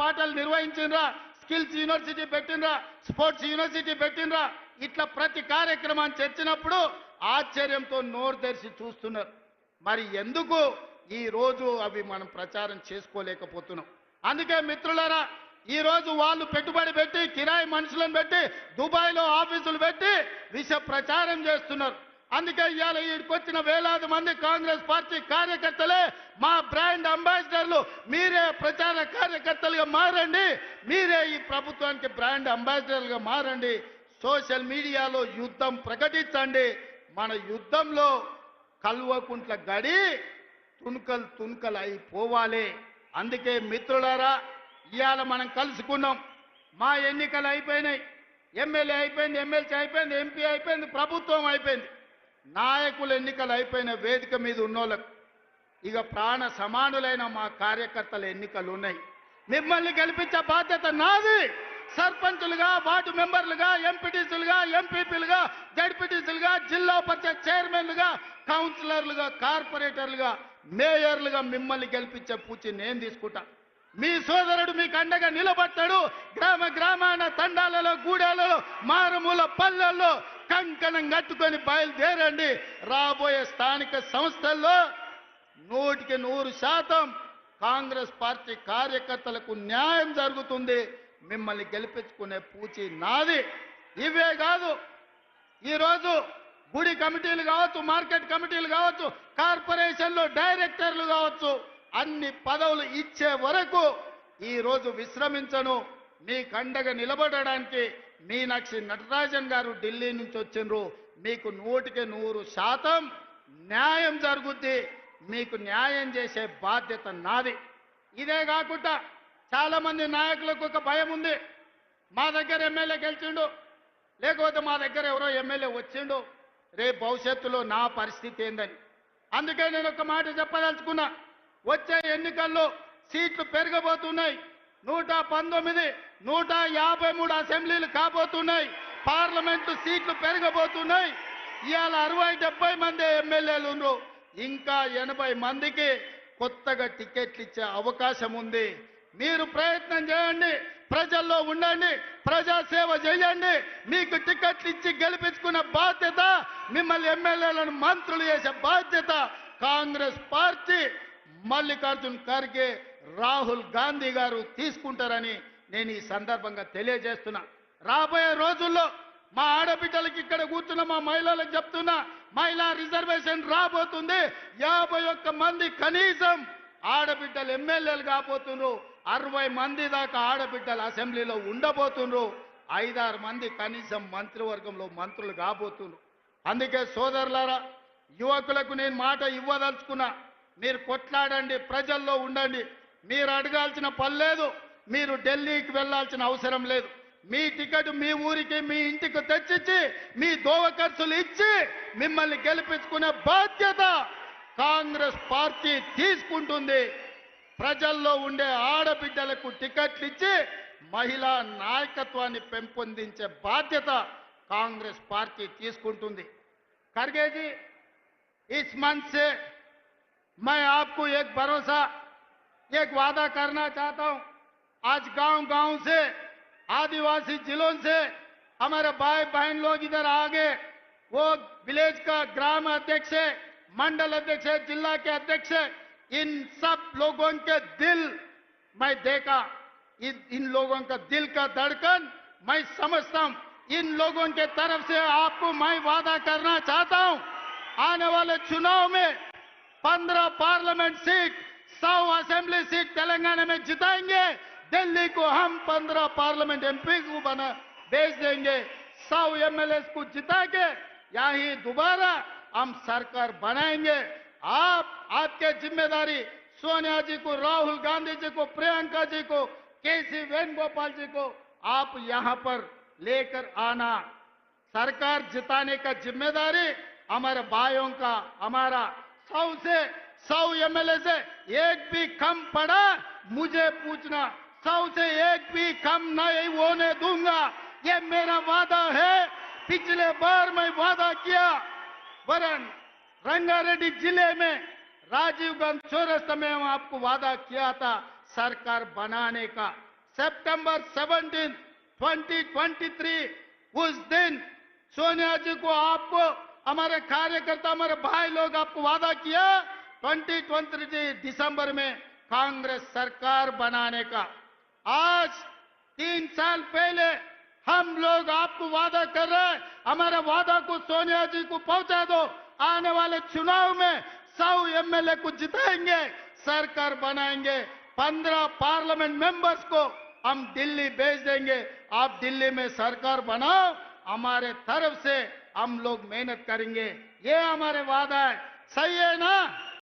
పాఠాలు నిర్వహించినరా, skills university పెట్టినరా, sports university పెట్టినరా, ఇట్లా ప్రతి కార్యక్రమాన్ని చర్చినప్పుడు ఆశ్చర్యంతో నోరు తెరిచి చూస్తున్నారు. మరి ఎందుకు ఈ రోజు అవి మనం ప్రచారం చేసుకోలేకపోతున్నాం? అందుకే మిత్రులారా, ఈ రోజు వాళ్ళు పెట్టుబడి పెట్టి కిరాయి మనుషులను పెట్టి దుబాయ్లో ఆఫీసులు పెట్టి విష ప్రచారం చేస్తున్నారు. అందుకే ఇవాళ ఈడికొచ్చిన వేలాది మంది కాంగ్రెస్ పార్టీ కార్యకర్తలే మా బ్రాండ్ అంబాసిడర్లు. మీరే ప్రచార కార్యకర్తలుగా మారండి, మీరే ఈ ప్రభుత్వానికి బ్రాండ్ అంబాసిడర్లుగా మారండి. సోషల్ మీడియాలో యుద్ధం ప్రకటించండి. మన యుద్ధంలో కల్వకుంట్ల గడి తుణుకలు తుణుకలు అయిపోవాలి. అందుకే మిత్రులారా, ఇవాళ మనం కలుసుకున్నాం. మా ఎన్నికలు అయిపోయినాయి, ఎమ్మెల్యే అయిపోయింది, ఎమ్మెల్సీ అయిపోయింది, ఎంపీ అయిపోయింది, ప్రభుత్వం అయిపోయింది. నాయకుల ఎన్నికలు అయిపోయిన వేదిక మీద ఉన్నోళ్ళకు ఇక ప్రాణ సమానులైన మా కార్యకర్తల ఎన్నికలు ఉన్నాయి. మిమ్మల్ని గెలిపించే బాధ్యత నాది. సర్పంచులుగా, వార్డు మెంబర్లుగా, ఎంపీటీసీలుగా, ఎంపీపీలుగా, జడ్పీటీసీలుగా, జిల్లా పరిషత్ చైర్మన్లుగా, కౌన్సిలర్లుగా, కార్పొరేటర్లుగా, మేయర్లుగా మిమ్మల్ని గెలిపించే పూచి నేను తీసుకుంటా. మీ సోదరుడు మీకు అండగా నిలబడతాడు. గ్రామ గ్రామాన, తండాలలో, గూడాలలో, మారుమూల పల్లెల్లో కంకణం కట్టుకొని బయలుదేరండి. రాబోయే స్థానిక సంస్థల్లో 100% కాంగ్రెస్ పార్టీ కార్యకర్తలకు న్యాయం జరుగుతుంది. మిమ్మల్ని గెలిపించుకునే పూచి నాది. ఇవే కాదు, ఈరోజు గుడి కమిటీలు కావచ్చు, మార్కెట్ కమిటీలు కావచ్చు, కార్పొరేషన్లో డైరెక్టర్లు కావచ్చు, అన్ని పదవులు ఇచ్చే వరకు ఈరోజు విశ్రమించను. మీకు అండగా నిలబడడానికి మీనాక్షి నటరాజన్ గారు ఢిల్లీ నుంచి వచ్చిండ్రు. మీకు 100% న్యాయం జరుగుద్ది. మీకు న్యాయం చేసే బాధ్యత నాది. ఇదే కాకుండా చాలా మంది నాయకులకు ఒక భయం ఉంది. మా దగ్గర ఎమ్మెల్యే గెలిచిండు, లేకపోతే మా దగ్గర ఎవరో ఎమ్మెల్యే వచ్చిండు, రేపు భవిష్యత్తులో నా పరిస్థితి ఏందని. అందుకే నేను ఒక మాట చెప్పదలుచుకున్నా. వచ్చే ఎన్నికల్లో సీట్లు పెరగబోతున్నాయి. 119, 153 అసెంబ్లీలు కాబోతున్నాయి. పార్లమెంటు సీట్లు పెరగబోతున్నాయి. ఇవాళ 60-70 మంది ఎమ్మెల్యేలు ఉన్నారు. ఇంకా 80 మందికి కొత్తగా టికెట్లు ఇచ్చే అవకాశం ఉంది. మీరు ప్రయత్నం చేయండి, ప్రజల్లో ఉండండి, ప్రజాసేవ చేయండి. మీకు టికెట్లు ఇచ్చి గెలిపించుకున్న బాధ్యత, మిమ్మల్ని ఎమ్మెల్యేలను మంత్రులు చేసే బాధ్యత కాంగ్రెస్ పార్టీ, మల్లికార్జున్ ఖర్గే, రాహుల్ గాంధీ గారు తీసుకుంటారని నేను ఈ సందర్భంగా తెలియజేస్తున్నా. రాబోయే రోజుల్లో మా ఆడబిడ్డలకి ఇక్కడ కూర్చున్న మా మహిళలకు చెప్తున్నా, మహిళా రిజర్వేషన్ రాబోతుంది. 51 మంది కనీసం ఆడబిడ్డలు ఎమ్మెల్యేలు కాబోతున్నారు. 60 మంది దాకా ఆడబిడ్డలు అసెంబ్లీలో ఉండబోతున్నారు. 5-6 మంది కనీసం మంత్రివర్గంలో మంత్రులు కాబోతున్నారు. అందుకే సోదరులారా, యువకులకు నేను మాట ఇవ్వదలుచుకున్నా. మీరు కొట్లాడండి, ప్రజల్లో ఉండండి. మీరు అడగాల్సిన పని లేదు, మీరు ఢిల్లీకి వెళ్లాల్సిన అవసరం లేదు. మీ టికెట్ మీ ఊరికి, మీ ఇంటికి తెచ్చిచ్చి, మీ దోవ ఖర్చులు ఇచ్చి మిమ్మల్ని గెలిపించుకునే బాధ్యత కాంగ్రెస్ పార్టీ తీసుకుంటుంది. ప్రజల్లో ఉండే ఆడబిడ్డలకు టికెట్లు ఇచ్చి మహిళా నాయకత్వాన్ని పెంపొందించే బాధ్యత కాంగ్రెస్ పార్టీ తీసుకుంటుంది. ఖర్గే जी, इस मंच से मैं आपको एक भरोसा, एक वादा करना चाहता हूं. आज गांव-गांव से, आदिवासी जिलों से हमारे भाई बहन लोग इधर आ गए. वो विलेज का ग्राम अध्यक्ष है, मंडल अध्यक्ष है, जिला के अध्यक्ष है. इन सब लोगों के दिल मैं देखा, इन लोगों का दिल का धड़कन मैं समझता हूं. इन लोगों के तरफ से आपको मैं वादा करना चाहता हूं, आने वाले चुनाव में 15 parliament seat, 100 assembly seat Telangana में जिताएंगे. दिल्ली को हम 15 पार्लियामेंट एमपी को बना भेज देंगे. 100 एमएलए को जिता के यही दोबारा हम सरकार बनाएंगे. आपके जिम्मेदारी सोनिया जी को, राहुल गांधी जी को, प्रियंका जी को, केसी वेणुगोपाल जी को आप यहां पर लेकर आना. सरकार जिताने का जिम्मेदारी हमारे भाइयों का. हमारा 100 एमएलए से एक भी कम पड़ा मुझे पूछना. 100 से एक भी कम नहीं होने दूंगा, ये मेरा वादा है. पिछले बार मैं वादा किया, वरन रंगारेड्डी जिले में राजीव गांधी चौरस्ता में आपको वादा किया था सरकार बनाने का। सितंबर 17, 2023 उस दिन सोनिया जी को, आपको, हमारे कार्यकर्ता, हमारे भाई लोग आपको वादा किया 2023 दिसंबर में कांग्रेस सरकार बनाने का। आज 3 साल पहले हम लोग आपको वादा कर रहे हैं, हमारे वादा को सोनिया जी को पहुंचा दो। आने वाले चुनाव में 100 एमएलए को जिताएंगे, सरकार बनाएंगे। 15 पार्लियामेंट मेंबर्स को हम दिल्ली भेज देंगे। आप दिल्ली में सरकार बनाओ, हमारे तरफ से हम लोग मेहनत करेंगे। ये हमारे वादा है। सही है ना?